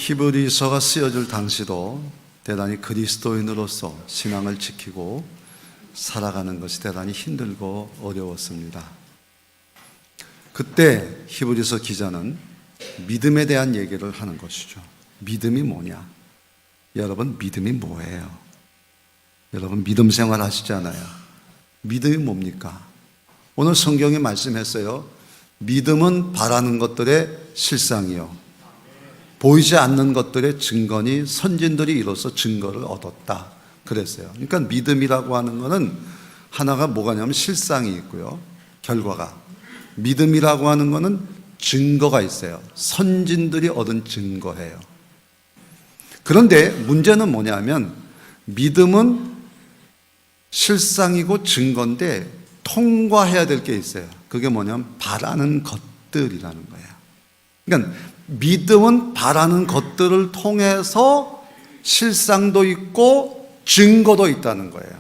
히브리서가 쓰여질 당시도 대단히 그리스도인으로서 신앙을 지키고 살아가는 것이 대단히 힘들고 어려웠습니다. 그때 히브리서 기자는 믿음에 대한 얘기를 하는 것이죠. 믿음이 뭐냐? 여러분, 믿음이 뭐예요? 여러분, 믿음 생활 하시잖아요. 믿음이 뭡니까? 오늘 성경이 말씀했어요. 믿음은 바라는 것들의 실상이요, 보이지 않는 것들의 증거니 선진들이 이로써 증거를 얻었다 그랬어요. 그러니까 믿음이라고 하는 것은 하나가 뭐가냐면 실상이 있고요, 결과가. 믿음이라고 하는 것은 증거가 있어요. 선진들이 얻은 증거예요. 그런데 문제는 뭐냐면 믿음은 실상이고 증거인데 통과해야 될 게 있어요. 그게 뭐냐면 바라는 것들이라는 거예요. 그러니까 믿음은 바라는 것들을 통해서 실상도 있고 증거도 있다는 거예요.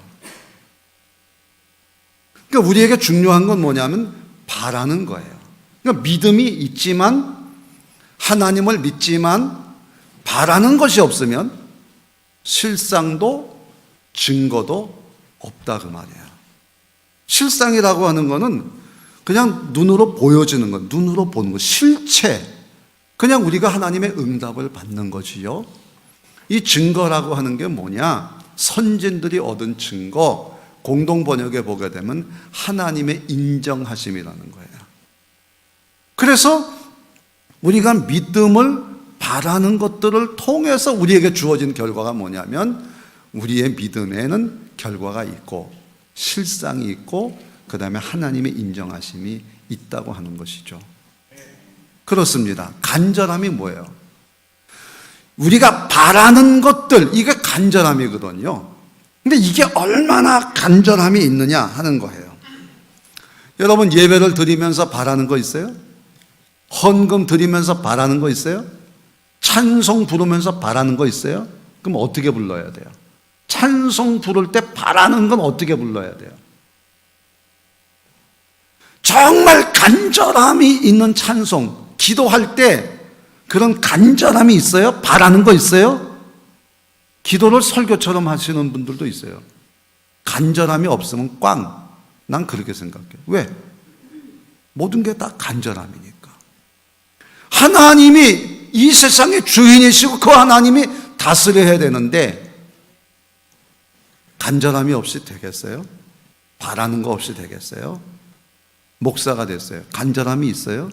그러니까 우리에게 중요한 건 뭐냐면 바라는 거예요. 그러니까 믿음이 있지만, 하나님을 믿지만 바라는 것이 없으면 실상도 증거도 없다 그 말이에요. 실상이라고 하는 거는 그냥 눈으로 보여지는 것, 눈으로 보는 것, 실체, 그냥 우리가 하나님의 응답을 받는 것이요. 이 증거라고 하는 게 뭐냐? 선진들이 얻은 증거, 공동 번역에 보게 되면 하나님의 인정하심이라는 거예요. 그래서 우리가 믿음을 바라는 것들을 통해서 우리에게 주어진 결과가 뭐냐면, 우리의 믿음에는 결과가 있고 실상이 있고 그 다음에 하나님의 인정하심이 있다고 하는 것이죠. 그렇습니다. 간절함이 뭐예요? 우리가 바라는 것들, 이게 간절함이거든요. 근데 이게 얼마나 간절함이 있느냐 하는 거예요. 여러분, 예배를 드리면서 바라는 거 있어요? 헌금 드리면서 바라는 거 있어요? 찬송 부르면서 바라는 거 있어요? 그럼 어떻게 불러야 돼요? 찬송 부를 때 바라는 건 어떻게 불러야 돼요? 정말 간절함이 있는 찬송, 기도할 때 그런 간절함이 있어요? 바라는 거 있어요? 기도를 설교처럼 하시는 분들도 있어요. 간절함이 없으면 꽝. 난 그렇게 생각해요. 왜? 모든 게 다 간절함이니까. 하나님이 이 세상의 주인이시고 그 하나님이 다스려야 되는데 간절함이 없이 되겠어요? 바라는 거 없이 되겠어요? 목사가 됐어요. 간절함이 있어요?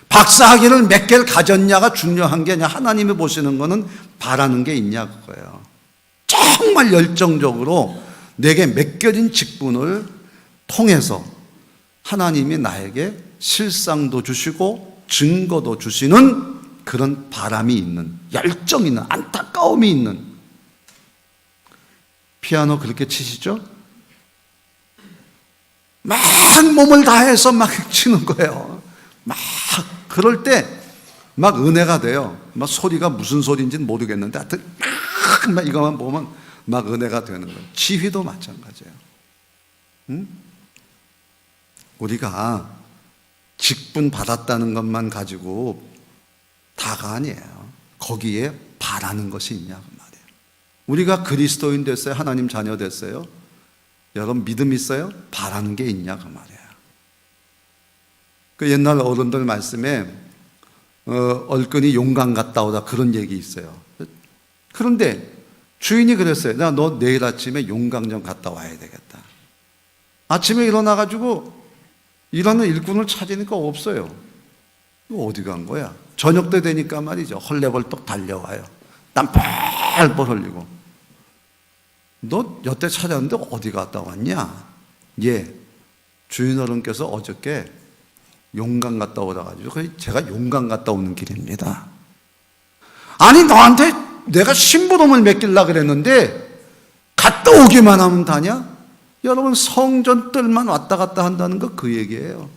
박사학위를 몇 개를 가졌냐가 중요한 게 아니라 하나님이 보시는 거는 바라는 게 있냐 그거예요. 정말 열정적으로 내게 맡겨진 직분을 통해서 하나님이 나에게 실상도 주시고 증거도 주시는 그런 바람이 있는, 열정이 있는, 안타까움이 있는. 피아노 그렇게 치시죠? 막 몸을 다해서 막 치는 거예요. 막 그럴 때 막 은혜가 돼요. 막 소리가 무슨 소리인지는 모르겠는데 하여튼 막 이거만 보면 막 은혜가 되는 거예요. 지휘도 마찬가지예요. 응? 우리가 직분 받았다는 것만 가지고 다가 아니에요. 거기에 바라는 것이 있냐고 말이에요. 우리가 그리스도인 됐어요? 하나님 자녀 됐어요? 여러분 믿음 있어요? 바라는 게 있냐고 말이에요. 그 옛날 어른들 말씀에 얼큰이 용강 갔다 오다 그런 얘기 있어요. 그런데 주인이 그랬어요. 너 내일 아침에 용강 좀 갔다 와야 되겠다. 아침에 일어나가지고 일하는 일꾼을 찾으니까 없어요. 이거 어디 간 거야? 저녁 때 되니까 말이죠. 헐레벌떡 달려와요. 땀 뻘뻘 흘리고. 너 여태 찾았는데 어디 갔다 왔냐? 예, 주인 어른께서 어저께 용강 갔다 오라 가지고 제가 용강 갔다 오는 길입니다. 아니 너한테 내가 심부름을 맡기려고 그랬는데 갔다 오기만 하면 다냐? 여러분 성전 뜰만 왔다 갔다 한다는 거 그 얘기예요.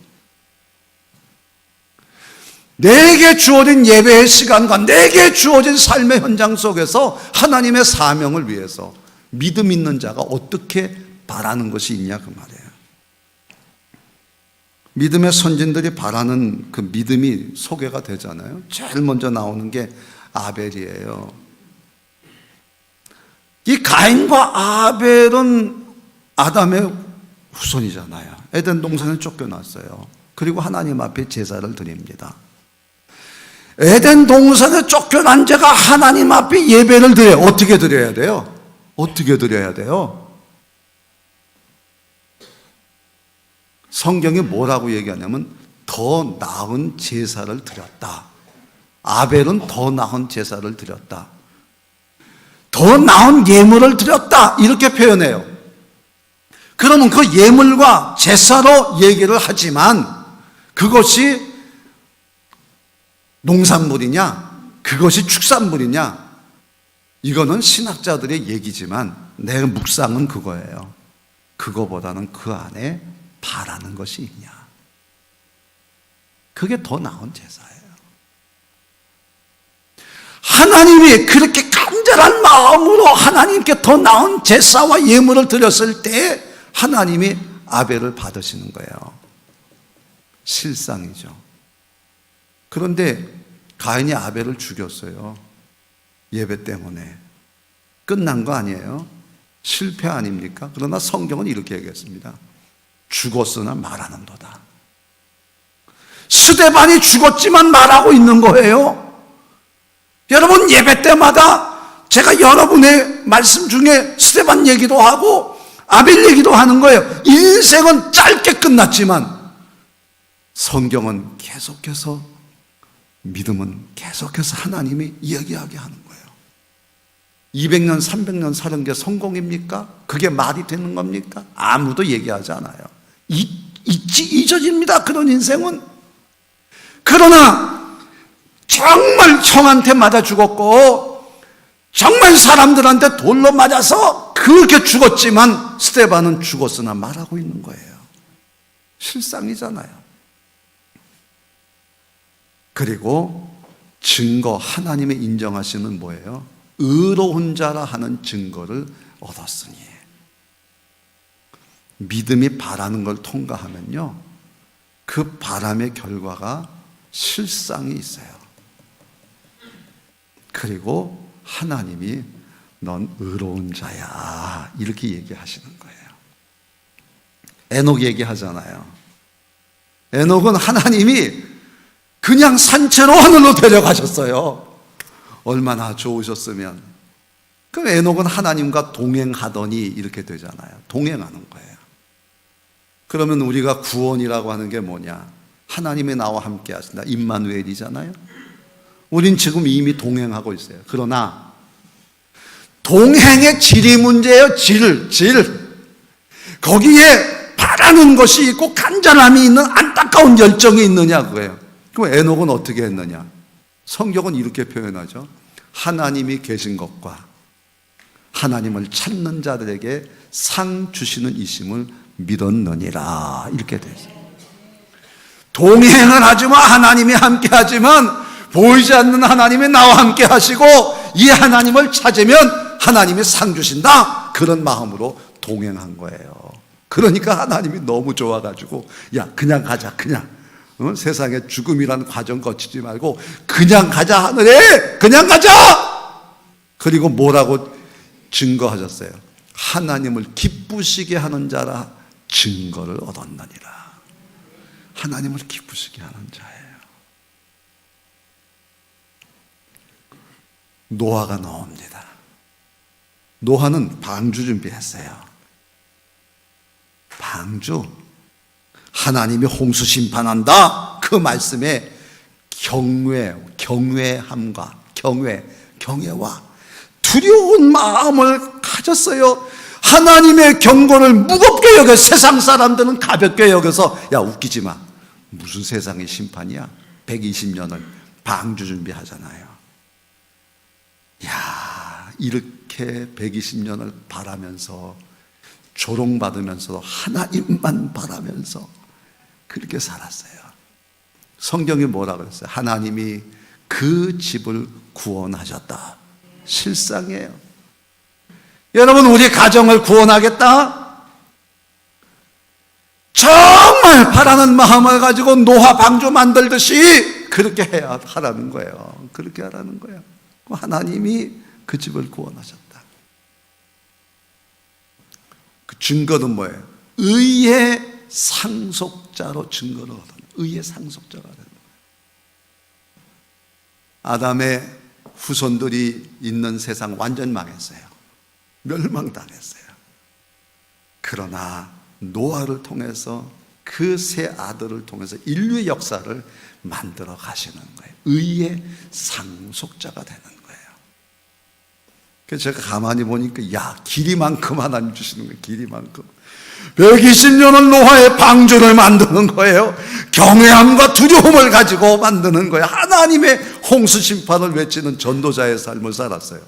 내게 주어진 예배의 시간과 내게 주어진 삶의 현장 속에서 하나님의 사명을 위해서 믿음 있는 자가 어떻게 바라는 것이 있냐 그 말이에요. 믿음의 선진들이 바라는 그 믿음이 소개가 되잖아요. 제일 먼저 나오는 게 아벨이에요. 이 가인과 아벨은 아담의 후손이잖아요. 에덴 동산에 쫓겨났어요. 그리고 하나님 앞에 제사를 드립니다. 에덴 동산에 쫓겨난 자가 하나님 앞에 예배를 드려요. 어떻게 드려야 돼요? 어떻게 드려야 돼요? 성경이 뭐라고 얘기하냐면 더 나은 제사를 드렸다. 아벨은 더 나은 제사를 드렸다. 더 나은 예물을 드렸다. 이렇게 표현해요. 그러면 그 예물과 제사로 얘기를 하지만 그것이 농산물이냐, 그것이 축산물이냐, 이거는 신학자들의 얘기지만 내 묵상은 그거예요. 그거보다는 그 안에 바라는 것이 있냐. 그게 더 나은 제사예요. 하나님이 그렇게 간절한 마음으로 하나님께 더 나은 제사와 예물을 드렸을 때 하나님이 아벨을 받으시는 거예요. 실상이죠. 그런데 가인이 아벨을 죽였어요. 예배 때문에. 끝난 거 아니에요? 실패 아닙니까? 그러나 성경은 이렇게 얘기했습니다. 죽었으나 말하는도다. 스데반이 죽었지만 말하고 있는 거예요. 여러분, 예배 때마다 제가 여러분의 말씀 중에 스데반 얘기도 하고 아벨 얘기도 하는 거예요. 인생은 짧게 끝났지만 성경은 계속해서, 믿음은 계속해서 하나님이 이야기하게 하는 거예요. 200년, 300년 사는 게 성공입니까? 그게 말이 되는 겁니까? 아무도 얘기하지 않아요. 잊어집니다. 그런 인생은. 그러나 정말 총한테 맞아 죽었고 정말 사람들한테 돌로 맞아서 그렇게 죽었지만 스데반은 죽었으나 말하고 있는 거예요. 실상이잖아요. 그리고 증거, 하나님의 인정하시는 뭐예요? 의로운 자라 하는 증거를 얻었으니. 믿음이 바라는 걸 통과하면요, 그 바람의 결과가 실상이 있어요. 그리고 하나님이 넌 의로운 자야, 이렇게 얘기하시는 거예요. 에녹 얘기하잖아요. 에녹은 하나님이 그냥 산채로 하늘로 데려가셨어요. 얼마나 좋으셨으면. 그럼 에녹은 하나님과 동행하더니 이렇게 되잖아요. 동행하는 거예요. 그러면 우리가 구원이라고 하는 게 뭐냐? 하나님이 나와 함께 하신다. 임마누엘이잖아요. 우린 지금 이미 동행하고 있어요. 그러나 동행의 질이 문제예요. 질. 거기에 바라는 것이 있고 간절함이 있는 안타까운 열정이 있느냐, 그거예요. 그럼 에녹은 어떻게 했느냐? 성경은 이렇게 표현하죠. 하나님이 계신 것과 하나님을 찾는 자들에게 상 주시는 이심을 믿었느니라, 이렇게 되어 있어요. 동행을 하지만 하나님이 함께 하지만 보이지 않는 하나님이 나와 함께 하시고 이 하나님을 찾으면 하나님이 상 주신다, 그런 마음으로 동행한 거예요. 그러니까 하나님이 너무 좋아가지고 야, 그냥 가자, 그냥. 세상에 죽음이라는 과정 거치지 말고 그냥 가자, 하늘에 그냥 가자. 그리고 뭐라고 증거하셨어요? 하나님을 기쁘시게 하는 자라 증거를 얻었느니라. 하나님을 기쁘시게 하는 자예요. 노아가 나옵니다. 노아는 방주 준비했어요. 방주. 하나님이 홍수 심판한다, 그 말씀에 경외함과 경외와 두려운 마음을 가졌어요. 하나님의 경고를 무겁게 여겨 세상 사람들은 가볍게 여겨서 야, 웃기지 마. 무슨 세상의 심판이야. 120년을 방주 준비하잖아요. 야, 이렇게 120년을 바라면서 조롱받으면서도 하나님만 바라면서 그렇게 살았어요. 성경이 뭐라 그랬어요? 하나님이 그 집을 구원하셨다. 실상이에요. 여러분, 우리 가정을 구원하겠다? 정말 바라는 마음을 가지고 노화 방주 만들듯이 그렇게 해야 하라는 거예요. 그렇게 하라는 거예요. 하나님이 그 집을 구원하셨다. 그 증거는 뭐예요? 의의 상속자로 증거를 얻는, 의의 상속자가 되는 거예요. 아담의 후손들이 있는 세상 완전 망했어요. 멸망당했어요. 그러나 노아를 통해서 그 세 아들을 통해서 인류의 역사를 만들어 가시는 거예요. 의의 상속자가 되는 거예요. 그래서 제가 가만히 보니까 야, 길이만큼 하나님 주시는 거예요. 길이만큼. 120년은 노아의 방주를 만드는 거예요. 경외함과 두려움을 가지고 만드는 거예요. 하나님의 홍수 심판을 외치는 전도자의 삶을 살았어요.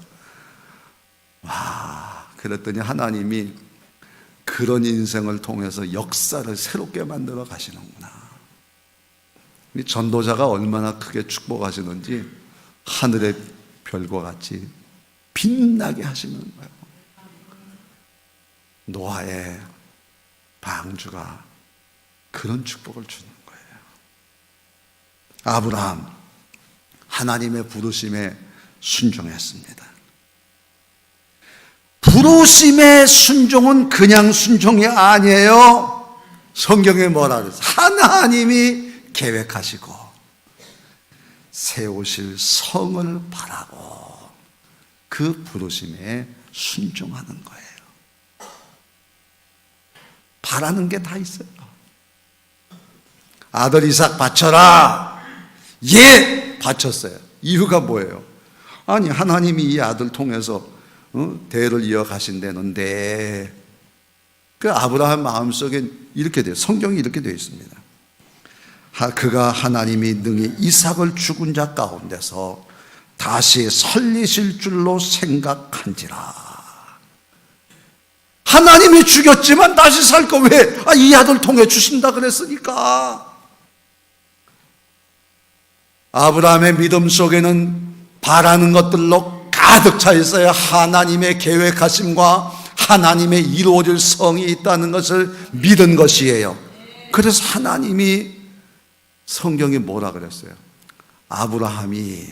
와, 그랬더니 하나님이 그런 인생을 통해서 역사를 새롭게 만들어 가시는구나. 이 전도자가 얼마나 크게 축복하시는지 하늘의 별과 같이 빛나게 하시는 거예요. 노아의 방주가 그런 축복을 주는 거예요. 아브라함, 하나님의 부르심에 순종했습니다. 부르심의 순종은 그냥 순종이 아니에요. 성경에 뭐라 그랬어요? 하나님이 계획하시고 세우실 성을 바라고 그 부르심에 순종하는 거예요. 바라는 게 다 있어요. 아들 이삭 바쳐라. 예, 바쳤어요. 이유가 뭐예요? 아니, 하나님이 이 아들 통해서 대를 이어가신다는데, 그 아브라함 마음속에 이렇게 돼요. 성경이 이렇게 되어 있습니다. 그가 하나님이 능히 이삭을 죽은 자 가운데서 다시 살리실 줄로 생각한지라. 하나님이 죽였지만 다시 살 거 왜? 이 아들 통해 주신다 그랬으니까. 아브라함의 믿음 속에는 바라는 것들로 가득 차 있어요. 하나님의 계획하심과 하나님의 이루어질 성이 있다는 것을 믿은 것이에요. 그래서 하나님이 성경이 뭐라 그랬어요? 아브라함이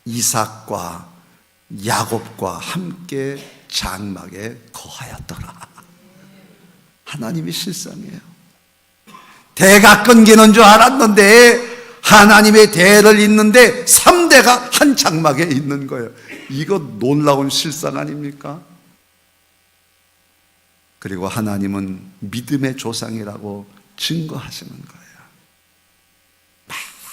이삭과 야곱과 함께 장막에 거하였더라. 하나님이 실상이에요. 대가 끊기는 줄 알았는데 하나님의 대를 잇는데 3대가 한 장막에 있는 거예요. 이거 놀라운 실상 아닙니까? 그리고 하나님은 믿음의 조상이라고 증거하시는 거예요.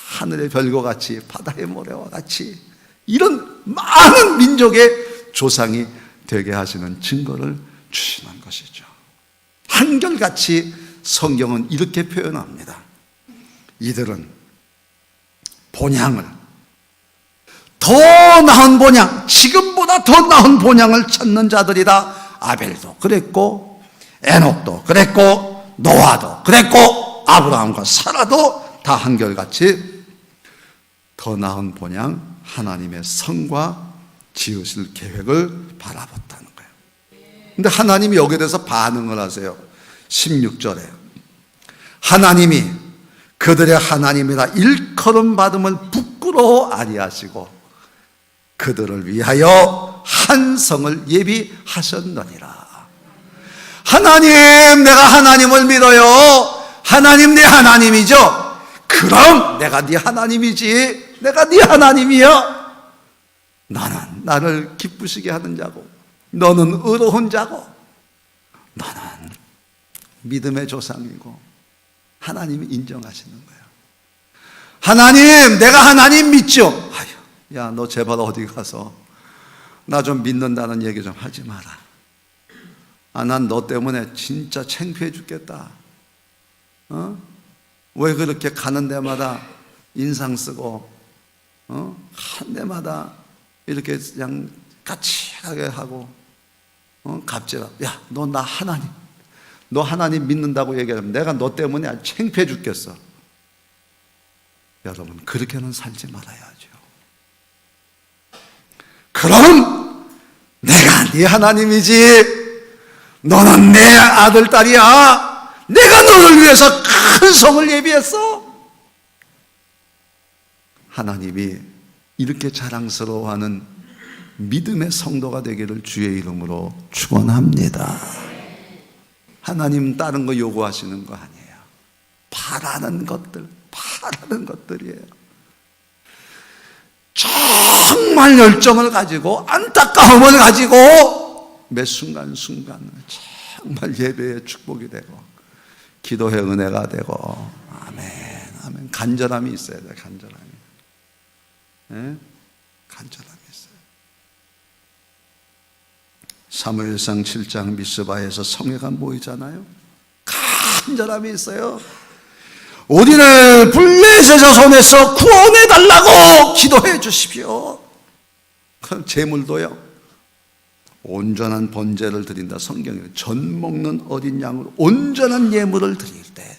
하늘의 별과 같이 바다의 모래와 같이 이런 많은 민족의 조상이 되게 하시는 증거를 주시는 것이죠. 한결같이 성경은 이렇게 표현합니다. 이들은 본향을, 더 나은 본향, 지금보다 더 나은 본향을 찾는 자들이다. 아벨도 그랬고 에녹도 그랬고 노아도 그랬고 아브라함과 사라도 다 한결같이 더 나은 본향, 하나님의 성과 지으실 계획을 바라봤다는 거예요. 근데 하나님이 여기에 대해서 반응을 하세요. 16절에 하나님이 그들의 하나님이라 일컬음 받음을 부끄러워 아니하시고 그들을 위하여 한 성을 예비하셨느니라. 하나님, 내가 하나님을 믿어요. 하나님 네 하나님이죠. 그럼 내가 네 하나님이지. 내가 네 하나님이야. 너는 나를 기쁘시게 하는 자고 너는 의로운 자고 너는 믿음의 조상이고 하나님이 인정하시는 거예요. 하나님, 내가 하나님 믿죠. 아유, 야, 너 제발 어디 가서 나 좀 믿는다는 얘기 좀 하지 마라. 난 너 때문에 진짜 창피해 죽겠다. 왜 그렇게 가는 데마다 인상 쓰고 한 데마다 이렇게 그냥 까칠하게 하고 갑질하고, 야, 너 나 하나님, 너 하나님 믿는다고 얘기하면 내가 너 때문에 아주 창피해 죽겠어. 여러분, 그렇게는 살지 말아야죠. 그럼 내가 네 하나님이지. 너는 내 아들, 딸이야. 내가 너를 위해서 큰 성을 예비했어. 하나님이 이렇게 자랑스러워하는 믿음의 성도가 되기를 주의 이름으로 축원합니다. 하나님 다른 거 요구하시는 거 아니에요. 바라는 것들이에요. 정말 열정을 가지고 안타까움을 가지고 매 순간순간을 정말 예배의 축복이 되고 기도의 은혜가 되고, 아멘. 간절함이 있어야 돼요. 간절함이. 네? 간절함이 있어요. 사무엘상 7장 미스바에서 성회가 모이잖아요. 간절함이 있어요. 우리를 블레셋의 손에서 구원해 달라고 기도해 주십시오. 그럼 제물도요, 온전한 번제를 드린다. 성경에 전 먹는 어린 양으로 온전한 예물을 드릴 때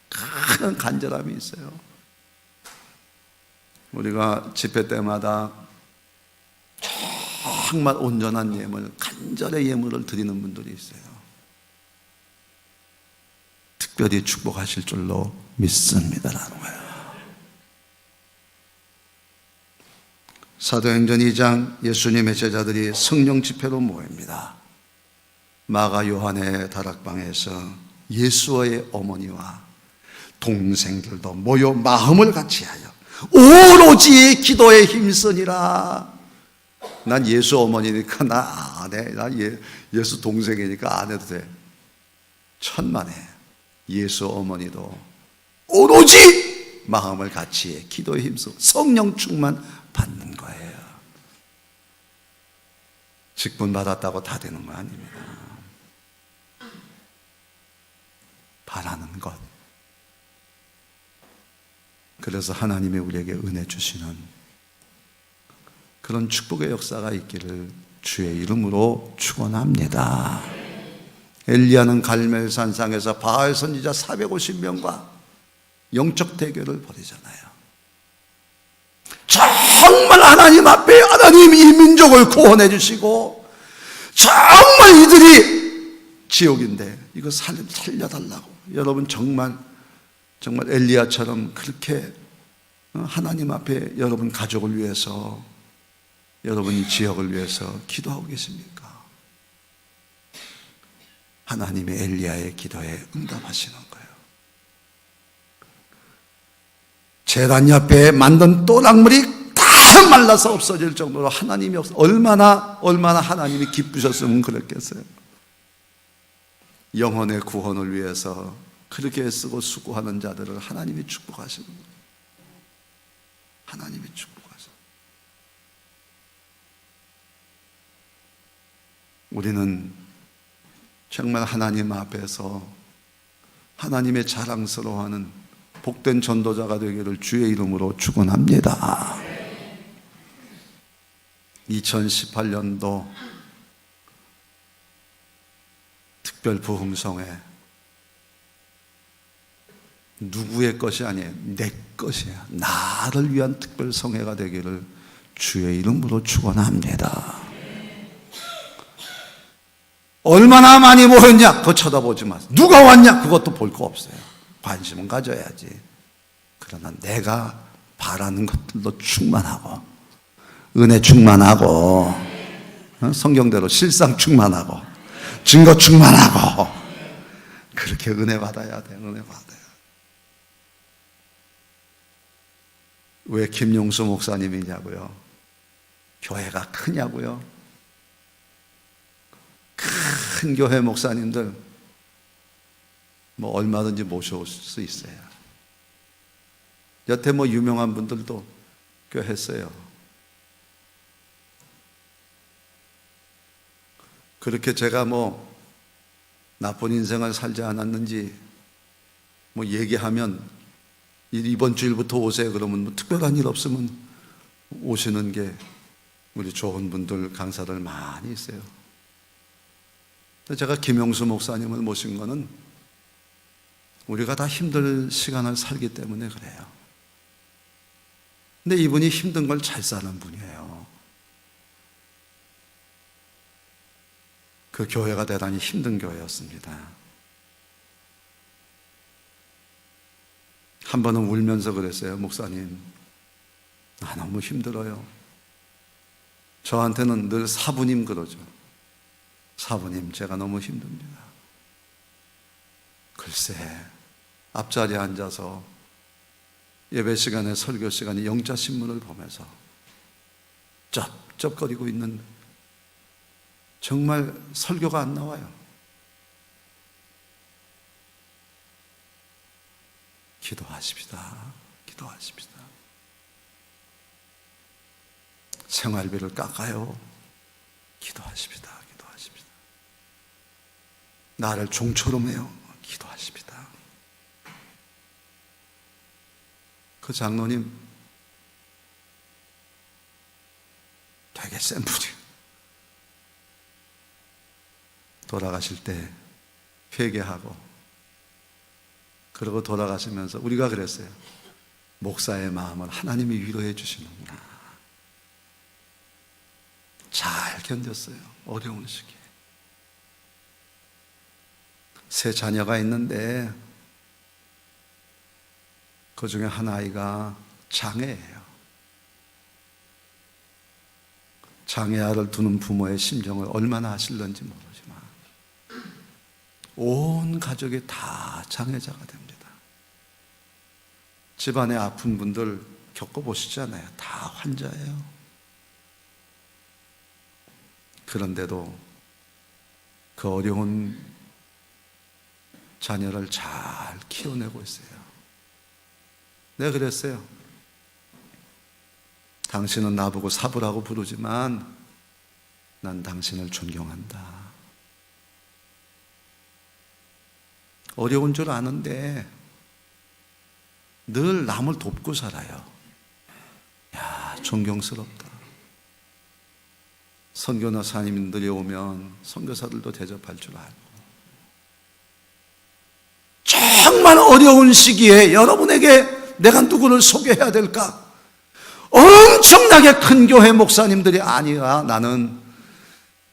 큰 간절함이 있어요. 우리가 집회 때마다 정말 온전한 예물, 간절의 예물을 드리는 분들이 있어요. 특별히 축복하실 줄로 믿습니다라는 거예요. 사도행전 2장 예수님의 제자들이 성령 집회로 모입니다. 마가 요한의 다락방에서 예수의 어머니와 동생들도 모여 마음을 같이하여 오로지 기도에 힘쓰니라. 난 예수 어머니니까 나 안 해. 난 예수 동생이니까 안 해도 돼. 천만에 예수 어머니도 오로지 마음을 같이해 기도에 힘써 성령 충만 받는 거예요. 직분 받았다고 다 되는 거 아닙니다. 바라는 것. 그래서 하나님이 우리에게 은혜 주시는 그런 축복의 역사가 있기를 주의 이름으로 축원합니다. 엘리야는 갈멜산상에서 바알 선지자 450명과 영적 대결을 벌이잖아요. 정말 하나님 앞에 하나님이 이 민족을 구원해 주시고 정말 이들이 지옥인데 이거 살려달라고. 여러분 정말 엘리야처럼 그렇게 하나님 앞에 여러분 가족을 위해서, 여러분 지역을 위해서 기도하고 계십니까? 하나님이 엘리야의 기도에 응답하시는 거예요. 제단 옆에 만든 또랑물이 다 말라서 없어질 정도로 하나님이 얼마나 하나님이 기쁘셨으면 그랬겠어요. 영혼의 구원을 위해서 그렇게 애쓰고 수고하는 자들을 하나님이 축복하시는 거예요. 하나님이 축복하시는 거예요. 우리는 정말 하나님 앞에서 하나님의 자랑스러워하는 복된 전도자가 되기를 주의 이름으로 축원합니다. 2018년도 특별 부흥성회 누구의 것이 아니에요. 내 것이야. 나를 위한 특별 성회가 되기를 주의 이름으로 축원합니다. 얼마나 많이 모였냐 그거 쳐다보지 마세요. 누가 왔냐 그것도 볼 거 없어요. 관심은 가져야지. 그러나 내가 바라는 것들도 충만하고 은혜 충만하고 성경대로 실상 충만하고 증거 충만하고 그렇게 은혜 받아야 돼. 은혜 받아야. 왜 김용수 목사님이냐고요? 교회가 크냐고요? 큰 교회 목사님들 뭐 얼마든지 모셔올 수 있어요. 여태 뭐 유명한 분들도 꽤 했어요. 그렇게 제가 뭐 나쁜 인생을 살지 않았는지 뭐 얘기하면 이번 주일부터 오세요 그러면 뭐 특별한 일 없으면 오시는 게 우리 좋은 분들 강사들 많이 있어요. 제가 김용수 목사님을 모신 거는 우리가 다 힘들 시간을 살기 때문에 그래요. 근데 이분이 힘든 걸 잘 사는 분이에요. 그 교회가 대단히 힘든 교회였습니다. 한 번은 울면서 그랬어요. 목사님, 나 너무 힘들어요. 저한테는 늘 사부님 그러죠. 사부님, 제가 너무 힘듭니다. 글쎄, 앞자리에 앉아서 예배 시간에, 설교 시간에 영자신문을 보면서 쩝쩝거리고 있는, 정말 설교가 안 나와요. 기도하십시다. 기도하십시다. 생활비를 깎아요. 기도하십시다. 기도하십시다. 나를 종처럼 해요. 기도하십시다. 그 장로님 되게 센 분이에요. 돌아가실 때 회개하고, 그러고 돌아가시면서 우리가 그랬어요. 목사의 마음을 하나님이 위로해 주시는구나. 잘 견뎠어요. 어려운 시기에. 세 자녀가 있는데 그 중에 한 아이가 장애예요. 장애아를 두는 부모의 심정을 얼마나 아실런지 모르지만 온 가족이 다 장애자가 됩니다. 집안에 아픈 분들 겪어보시잖아요. 다 환자예요. 그런데도 그 어려운 자녀를 잘 키워내고 있어요. 내가 그랬어요. 당신은 나보고 사부라고 부르지만 난 당신을 존경한다. 어려운 줄 아는데 늘 남을 돕고 살아요. 야, 존경스럽다. 선교사님들이 오면 선교사들도 대접할 줄 알고, 정말 어려운 시기에 여러분에게 내가 누구를 소개해야 될까? 엄청나게 큰 교회 목사님들이 아니라 나는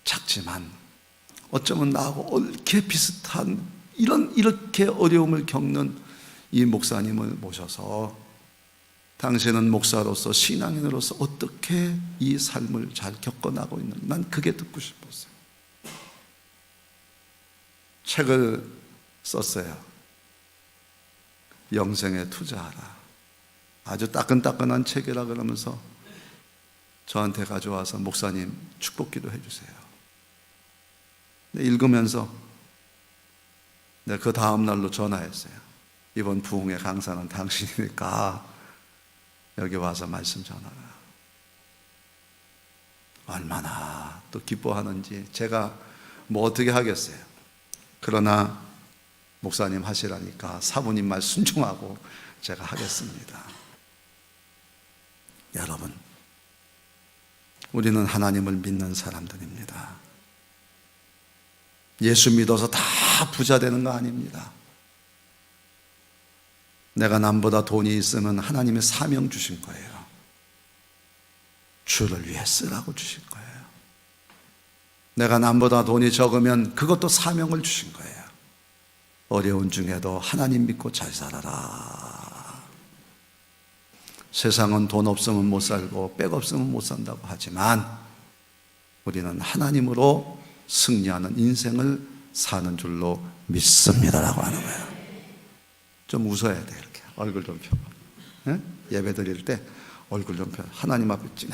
작지만 어쩌면 나하고 얽혀 비슷한 이렇게 어려움을 겪는 이 목사님을 모셔서 당신은 목사로서, 신앙인으로서 어떻게 이 삶을 잘 겪어나고 있는, 난 그게 듣고 싶었어요. 책을 썼어요. 영생에 투자하라. 아주 따끈따끈한 책이라 그러면서 저한테 가져와서 목사님 축복기도 해주세요. 읽으면서 내가 그 다음 날로 전화했어요. 이번 부흥의 강사는 당신이니까 여기 와서 말씀 전하라. 얼마나 또 기뻐하는지 제가 뭐 어떻게 하겠어요. 그러나 목사님 하시라니까 사부님 말 순종하고 제가 하겠습니다. 여러분, 우리는 하나님을 믿는 사람들입니다. 예수 믿어서 다 부자 되는 거 아닙니다. 내가 남보다 돈이 있으면 하나님의 사명 주신 거예요. 주를 위해 쓰라고 주신 거예요. 내가 남보다 돈이 적으면 그것도 사명을 주신 거예요. 어려운 중에도 하나님 믿고 잘 살아라. 세상은 돈 없으면 못 살고 백 없으면 못 산다고 하지만 우리는 하나님으로 승리하는 인생을 사는 줄로 믿습니다라고 하는 거예요. 좀 웃어야 돼. 이렇게 얼굴 좀 펴봐. 네? 예배 드릴 때 얼굴 좀 펴. 하나님 앞에 찡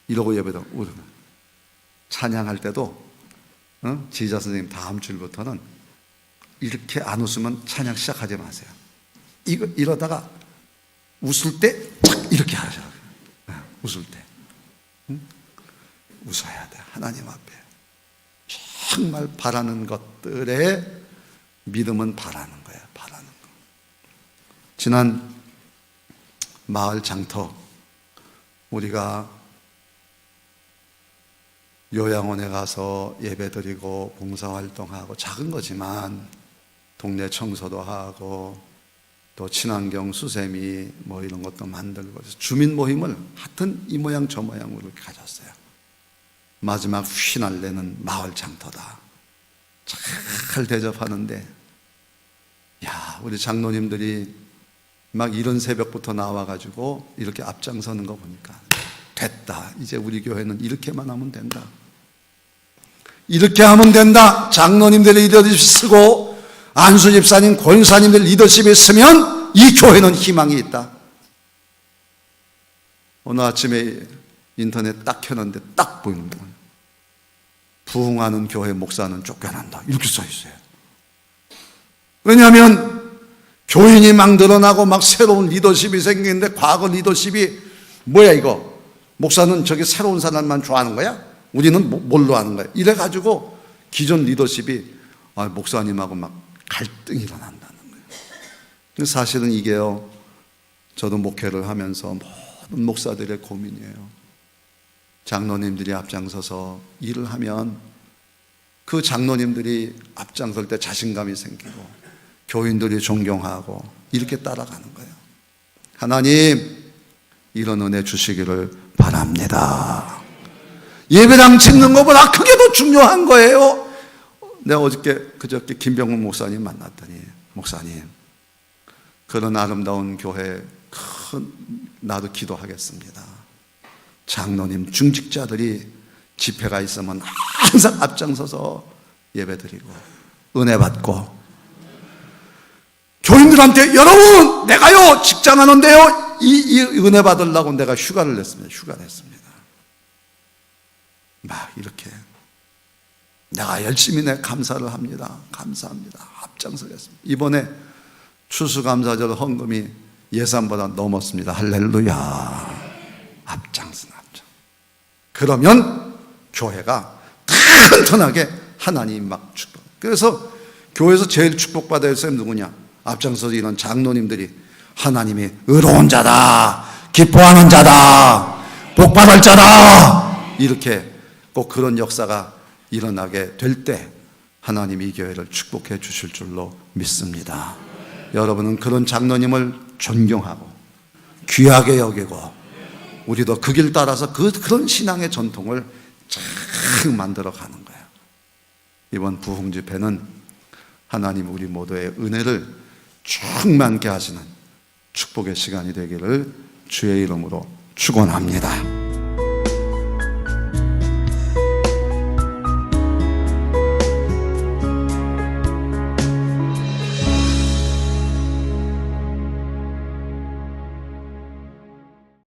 이러고 예배도 웃으면. 찬양할 때도 지휘자 선생님 다음 주부터는 이렇게 안 웃으면 찬양 시작하지 마세요. 이러다가 웃을 때 이렇게 하셔. 웃을 때 웃어야 돼. 하나님 앞에 정말 바라는 것들에 믿음은 바라는 거예요. 바라는 거. 지난 마을 장터 우리가 요양원에 가서 예배드리고 봉사활동하고 작은 거지만 동네 청소도 하고 또 친환경 수세미 뭐 이런 것도 만들고 주민 모임을 하여튼 이 모양 저 모양으로 이렇게 가졌어요. 마지막 휘날레는 마을 장터다. 잘 대접하는데 야, 우리 장로님들이 막 이른 새벽부터 나와가지고 이렇게 앞장서는 거 보니까 됐다. 이제 우리 교회는 이렇게만 하면 된다. 이렇게 하면 된다. 장로님들의 리더십 쓰고 안수 집사님, 권사님들 리더십이 있으면 이 교회는 희망이 있다. 오늘 아침에 인터넷 딱 켜는데 딱 보이는 거예요. 부흥하는 교회 목사는 쫓겨난다. 이렇게 써 있어요. 왜냐하면 교인이 막 늘어나고 막 새로운 리더십이 생기는데 과거 리더십이 뭐야 이거? 목사는 저기 새로운 사람만 좋아하는 거야? 우리는 뭘로 하는 거야? 이래가지고 기존 리더십이 목사님하고 막 갈등이 일어난다는 거예요. 근데 사실은 이게요, 저도 목회를 하면서 모든 목사들의 고민이에요. 장로님들이 앞장서서 일을 하면 그 장로님들이 앞장설 때 자신감이 생기고 교인들이 존경하고 이렇게 따라가는 거예요. 하나님, 이런 은혜 주시기를 바랍니다. 예배당 짓는 것보다 그게 더 중요한 거예요. 내가 그저께 김병훈 목사님 만났더니, 목사님, 그런 아름다운 교회 나도 기도하겠습니다. 장로님, 중직자들이 집회가 있으면 항상 앞장서서 예배드리고 은혜 받고, 교인들한테 여러분 내가요 직장하는데요 이 은혜 받으려고 내가 휴가를 냈습니다. 막 이렇게 내가 열심히 감사를 합니다. 감사합니다. 앞장서겠습니다. 이번에 추수감사절 헌금이 예산보다 넘었습니다. 할렐루야. 앞장서는 앞장. 그러면 교회가 튼튼하게 하나님 막 축복. 그래서 교회에서 제일 축복받아야 할 사람이 누구냐? 앞장서서 이런 장로님들이 하나님이 의로운 자다, 기뻐하는 자다, 복받을 자다, 이렇게 꼭 그런 역사가 일어나게 될 때 하나님이 이 교회를 축복해 주실 줄로 믿습니다. 여러분은 그런 장로님을 존경하고 귀하게 여기고 우리도 그 길 따라서 그런 신앙의 전통을 잘 만들어 가는 거예요. 이번 부흥 집회는 하나님 우리 모두의 은혜를 충만케 하시는 축복의 시간이 되기를 주의 이름으로 축원합니다.